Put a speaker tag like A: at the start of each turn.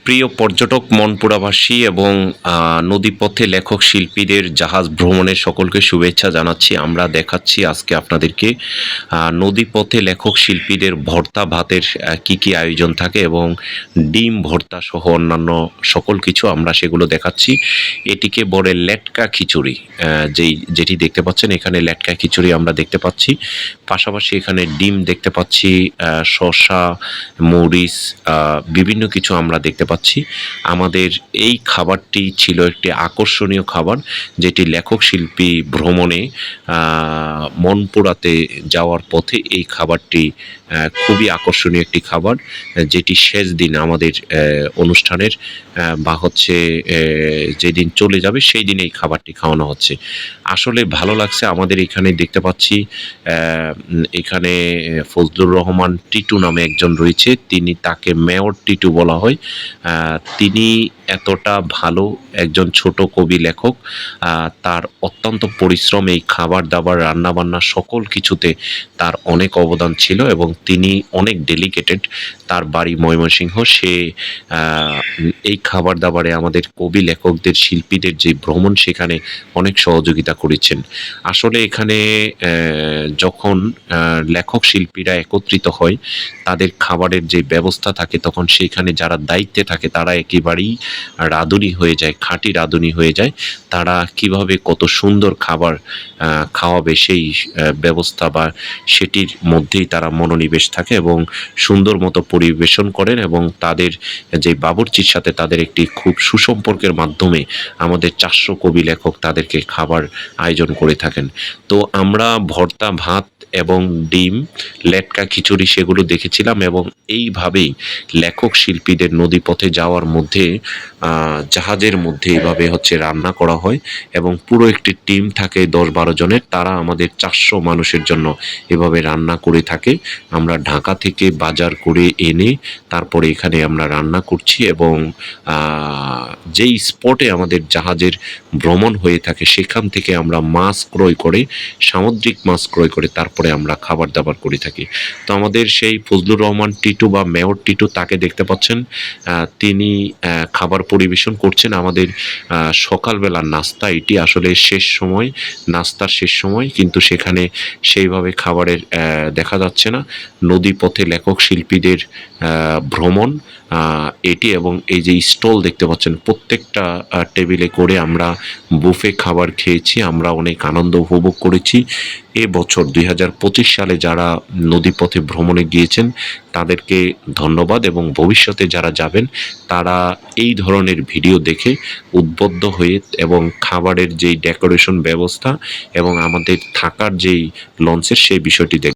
A: প্রিয় পর্যটক মনপুরাবাসী এবং নদীপথে লেখক শিল্পীদের জাহাজ ভ্রমণের সকলকে শুভেচ্ছা জানাচ্ছি। আমরা দেখাচ্ছি আজকে আপনাদেরকে নদীপথে লেখক শিল্পীদের ভর্তা ভাতের কি কি আয়োজন থাকে এবং ডিম ভর্তা সহ অন্যান্য সকল কিছু আমরা সেগুলো দেখাচ্ছি। এটিকে বলে লেটকা খিচুড়ি। যেটি দেখতে পাচ্ছেন এখানে লেটকা খিচুড়ি আমরা দেখতে পাচ্ছি। পাশাপাশি এখানে ডিম দেখতে পাচ্ছি, শসা, মরিচ, বিভিন্ন কিছু আমরা দেখতে পাচ্ছি। আমাদের এই খাবারটি ছিল একটি আকর্ষণীয় খাবার, যেটি লেখক শিল্পী ভ্রমণে মনপুরাতে যাওয়ার পথে এই খাবারটি খুবই আকর্ষণীয় একটি খাবার, যেটি শেষ দিন আমাদের অনুষ্ঠানের বা হচ্ছে যেদিন চলে যাবে সেই দিন এই খাবারটি খাওয়ানো হচ্ছে। আসলে ভালো লাগছে। আমাদের এখানে দেখতে পাচ্ছি এখানে ফজলুর রহমান টিটু নামে একজন রয়েছে, তাকে মেয়র টিটু বলা হয়। তিনি এতটা ভালো একজন ছোট কবি লেখক, তার অত্যন্ত পরিশ্রম, এই খাবার দাবার রান্নাবান্না সকল কিছুতে তার অনেক অবদান ছিল এবং তিনি অনেক ডেডিকেটেড। তার বাড়ি ময়মনসিংহ। সে এই খাবার দাবারে আমাদের কবি লেখকদের শিল্পীদের যে ভ্রমণ সেখানে অনেক সহযোগিতা করেছেন। আসলে এখানে যখন লেখক শিল্পীরা একত্রিত হয়, তাদের খাবারের যে ব্যবস্থা থাকে, তখন সেখানে যারা দায়িত্বে থাকে তারা একেবারেই রাঁধুনি হয়ে যায়, খাঁটি রাঁধুনি হয়ে যায়। তারা কিভাবে কত সুন্দর খাবার খাওয়াবে সেই ব্যবস্থা বা সেটির মধ্যেই তারা মনোনিবেশ থাকে এবং সুন্দর মতো পরিবেশন করেন এবং তাদের যে বাবুর্চির সাথে তাদের একটি খুব সুসম্পর্কের মাধ্যমে আমাদের 400 কবি লেখক তাদেরকে খাবার আয়োজন করে থাকেন। তো আমরা ভর্তা ভাত এবং ডিম, লেটকা খিচুড়ি সেগুলো দেখেছিলাম এবং এইভাবেই লেখক শিল্পীদের নদীপথে যাওয়ার মধ্যে জাহাজের মধ্যে এইভাবে হচ্ছে রান্না করা হয় এবং পুরো একটি টিম থাকে 10-12 জনের। তারা আমাদের 400 মানুষের জন্য এভাবে রান্না করে থাকে। আমরা ঢাকা থেকে বাজার করে এনে তারপরে এখানে আমরা রান্না করছি এবং যেই স্পটে আমাদের জাহাজের ভ্রমণ হয়ে থাকে সেখান থেকে আমরা মাছ ক্রয় করে, সামুদ্রিক মাছ ক্রয় করে তারপরে আমরা খাবার দাবার করে থাকি। তো আমাদের সেই ফজলুর রহমান টিটু বা মেয়র টিটু, তাকে দেখতে পাচ্ছেন, তিনি খাবার পরিবেশন করছেন। আমাদের সকালবেলার নাস্তা, এটি আসলে শেষ সময়, নাস্তার শেষ সময়, কিন্তু সেখানে সেইভাবে খাবারের দেখা যাচ্ছে না। নদীপথে লেখক শিল্পীদের ভ্রমণ এটি এবং এই যে স্টল দেখতে পাচ্ছেন, প্রত্যেকটা টেবিলে করে আমরা বুফে খাবার খেয়েছি। আমরা অনেক আনন্দ উপভোগ করেছি। এবছর 2025 সালে যারা নদীপথে ভ্রমণে গিয়েছেন তাদেরকে ধন্যবাদ এবং ভবিষ্যতে যারা যাবেন তারা এই ধরনের ভিডিও দেখে উদ্বুদ্ধ হয়ে এবং খাবারের যেই ডেকোরেশন ব্যবস্থা এবং আমাদের থাকার যেই লঞ্চের সেই বিষয়টি